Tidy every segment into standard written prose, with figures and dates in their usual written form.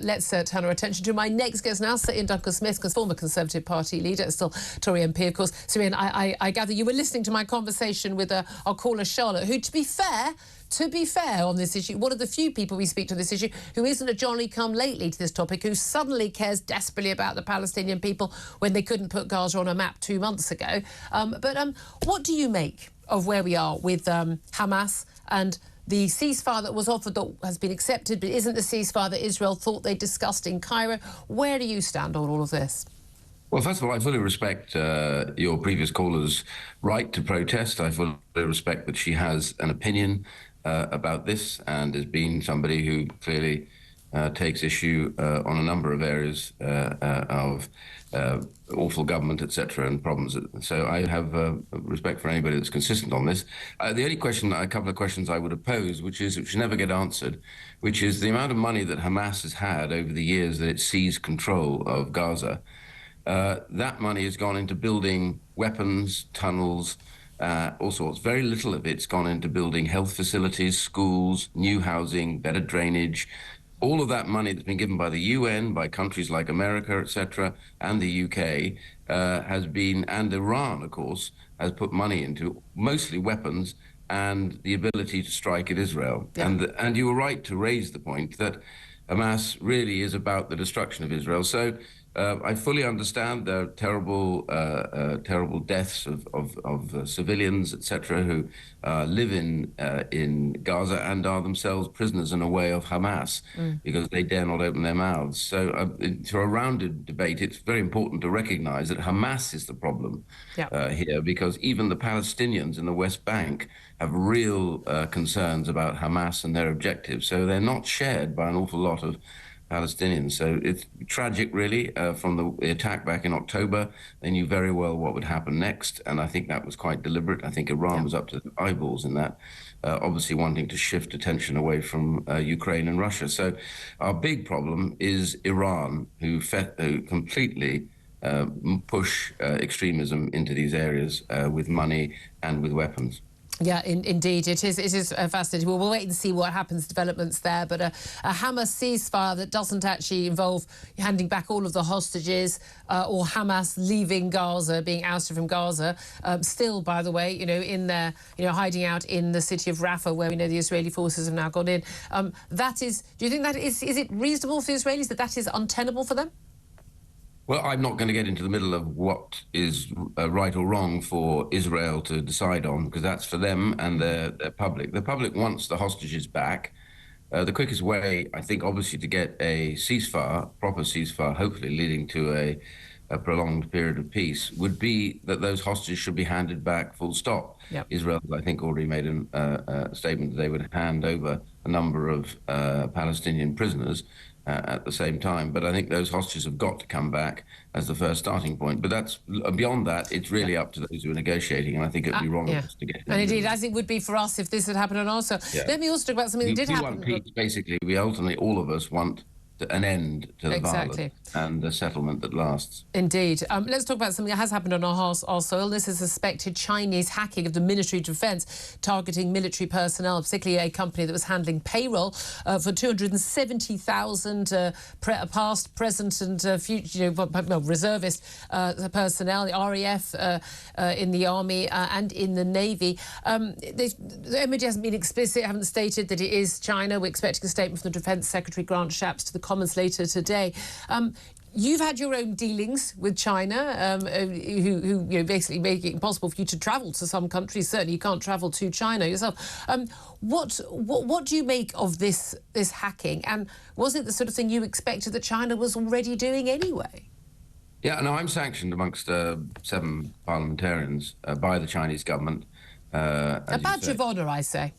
Let's turn our attention to my next guest now, Sir Iain Duncan Smith, former Conservative Party leader, still Tory MP, of course. So, Iain, I gather you were listening to my conversation with our caller Charlotte, who, to be fair on this issue, one of the few people we speak to on this issue who isn't a Johnny-come-lately to this topic, who suddenly cares desperately about the Palestinian people when they couldn't put Gaza on a map 2 months ago. But what do you make of where we are with Hamas and the ceasefire that was offered, that has been accepted, but isn't the ceasefire that Israel thought they discussed in Cairo? Where do you stand on all of this? Well, first of all, I fully respect your previous caller's right to protest. I fully respect that she has an opinion about this and has been somebody who clearly takes issue on a number of areas of awful government, etc., and problems. So I have respect for anybody that's consistent on this. The only question, a couple of questions I would have posed, which never get answered, which is the amount of money that Hamas has had over the years that it seized control of Gaza. That money has gone into building weapons, tunnels, all sorts. Very little of it's gone into building health facilities, schools, new housing, better drainage. All of that money that's been given by the UN, by countries like America, etc., and the UK, has been, and Iran, of course, has put money into mostly weapons and the ability to strike at Israel. Yeah. And you were right to raise the point that Hamas really is about the destruction of Israel. So I fully understand the terrible deaths of civilians, etc., who live in Gaza and are themselves prisoners in a way of Hamas because they dare not open their mouths. So through a rounded debate, it's very important to recognise that Hamas is the problem here, because even the Palestinians in the West Bank have real concerns about Hamas and their objectives. So they're not shared by an awful lot of Palestinians. So it's tragic, really, from the attack back in October. They knew very well what would happen next, and I think that was quite deliberate. I think Iran was up to the eyeballs in that, obviously wanting to shift attention away from Ukraine and Russia. So our big problem is Iran, who completely push extremism into these areas with money and with weapons. Yeah, indeed, it is fascinating. Well, we'll wait and see what happens, developments there. But a Hamas ceasefire that doesn't actually involve handing back all of the hostages or Hamas leaving Gaza, being ousted from Gaza, still, by the way, in there, hiding out in the city of Rafah, where we know the Israeli forces have now gone in. That is, do you think that is it reasonable for the Israelis that is untenable for them? Well, I'm not going to get into the middle of what is right or wrong for Israel to decide on, because that's for them and their public. The public wants the hostages back. The quickest way, I think, obviously, to get a ceasefire, proper ceasefire, hopefully leading to a prolonged period of peace, would be that those hostages should be handed back full stop. Yep. Israel, I think, already made a statement that they would hand over a number of Palestinian prisoners at the same time. But I think those hostages have got to come back as the first starting point. But that's beyond that, it's really up to those who are negotiating, and I think it would be wrong of us to get. And indeed, as it would be for us if this had happened on our side. Let me also talk about something that did happen. We want peace, basically. We ultimately, all of us, want an end to the violence and a settlement that lasts. Indeed. Let's talk about something that has happened on our soil. This is suspected Chinese hacking of the Ministry of Defence, targeting military personnel, particularly a company that was handling payroll for 270,000 past, present and future, reservist personnel, the RAF in the Army and in the Navy. The MOD hasn't been explicit, haven't stated that it is China. We're expecting a statement from the Defence Secretary Grant Shapps to the Commons later today. You've had your own dealings with China, who basically make it impossible for you to travel to some countries. Certainly, you can't travel to China yourself. What do you make of this hacking? And was it the sort of thing you expected that China was already doing anyway? Yeah, no, I'm sanctioned amongst 7 parliamentarians by the Chinese government. A badge of honour, I say.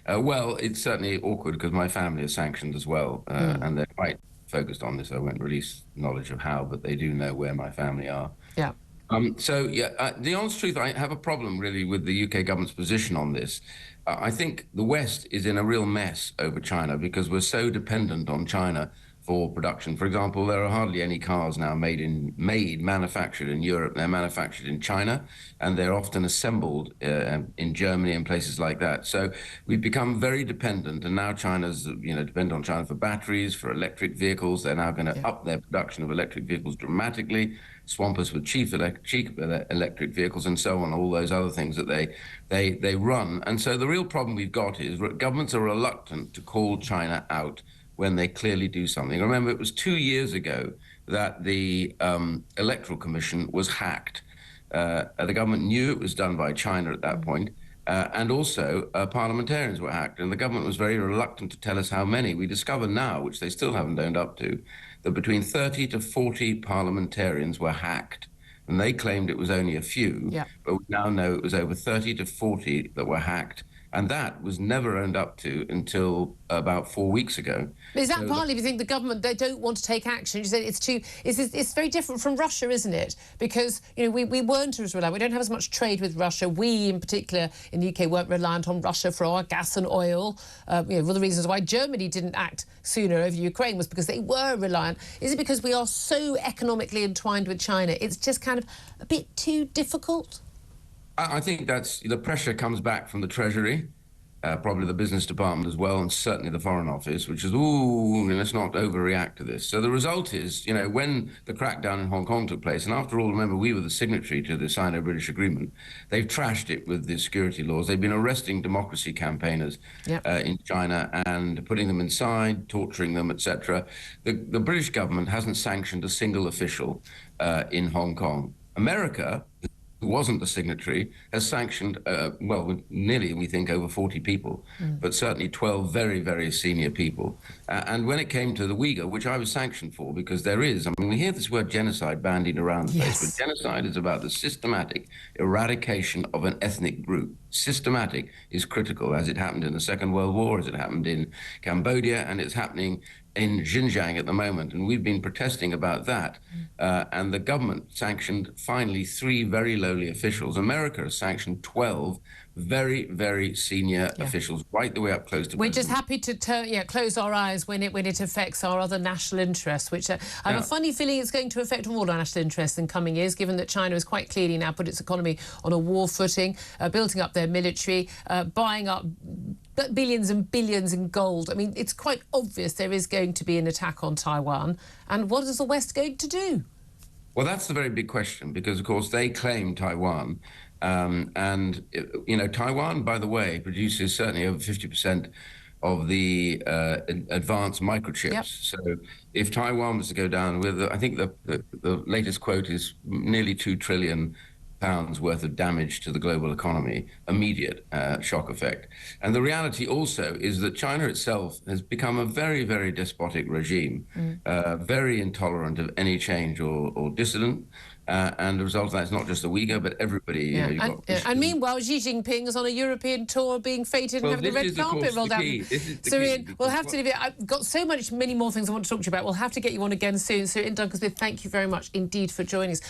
Well, it's certainly awkward because my family is sanctioned as well, and they're quite focused on this. I won't release knowledge of how, but they do know where my family are. Yeah. The honest truth, I have a problem really with the UK government's position on this. I think the West is in a real mess over China because we're so dependent on China for production. For example, there are hardly any cars now manufactured in Europe. They're manufactured in China, and they're often assembled in Germany and places like that. So we've become very dependent, and now China's, dependent on China for batteries, for electric vehicles. They're now going to up their production of electric vehicles dramatically, swamp us with cheap electric vehicles, and so on, all those other things that they run. And so the real problem we've got is governments are reluctant to call China out when they clearly do something. Remember, it was 2 years ago that the Electoral Commission was hacked. The government knew it was done by China at that point, and also parliamentarians were hacked, and the government was very reluctant to tell us how many. We discover now, which they still haven't owned up to, that between 30 to 40 parliamentarians were hacked. And they claimed it was only a few, but we now know it was over 30 to 40 that were hacked. And that was never owned up to until about 4 weeks ago. Is that partly, you think, the government, they don't want to take action? You said it's very different from Russia, isn't it? Because, we weren't as reliant. We don't have as much trade with Russia. We, in particular, in the UK, weren't reliant on Russia for our gas and oil. One of the reasons why Germany didn't act sooner over Ukraine was because they were reliant. Is it because we are so economically entwined with China? It's just kind of a bit too difficult? I think the pressure comes back from the Treasury, probably the business department as well, and certainly the Foreign Office, which is, let's not overreact to this. So the result is, when the crackdown in Hong Kong took place, and after all, remember, we were the signatory to the Sino-British Agreement, they've trashed it with the security laws. They've been arresting democracy campaigners in China and putting them inside, torturing them, etc. The British government hasn't sanctioned a single official in Hong Kong. America, who wasn't the signatory, has sanctioned, nearly, we think, over 40 people, but certainly 12 very, very senior people. And when it came to the Uyghur, which I was sanctioned for, because we hear this word genocide bandied around the place, but genocide is about the systematic eradication of an ethnic group. Systematic is critical, as it happened in the Second World War, as it happened in Cambodia, and it's happening in Xinjiang at the moment, and we've been protesting about that. And the government sanctioned finally 3 very lowly officials. America has sanctioned 12 very, very senior officials, right the way up close to. We're just happy to close our eyes when it affects our other national interests, which I have a funny feeling it's going to affect all our national interests in coming years, given that China has quite clearly now put its economy on a war footing, building up their military, buying up billions and billions in gold. I mean, it's quite obvious there is going to be an attack on Taiwan. And what is the West going to do? Well, that's the very big question, because, of course, they claim Taiwan. Taiwan, by the way, produces certainly over 50% of the advanced microchips. So if Taiwan was to go down with, I think the latest quote is nearly £2 trillion worth of damage to the global economy, immediate shock effect. And the reality also is that China itself has become a very, very despotic regime, very intolerant of any change or dissident. And the result of that is not just the Uyghur, but everybody. And meanwhile, Xi Jinping is on a European tour, being feted and having the red carpet rolled out. So, Iain, we'll have to leave it. I've got many more things I want to talk to you about. We'll have to get you on again soon. So, Iain Duncan Smith, thank you very much indeed for joining us.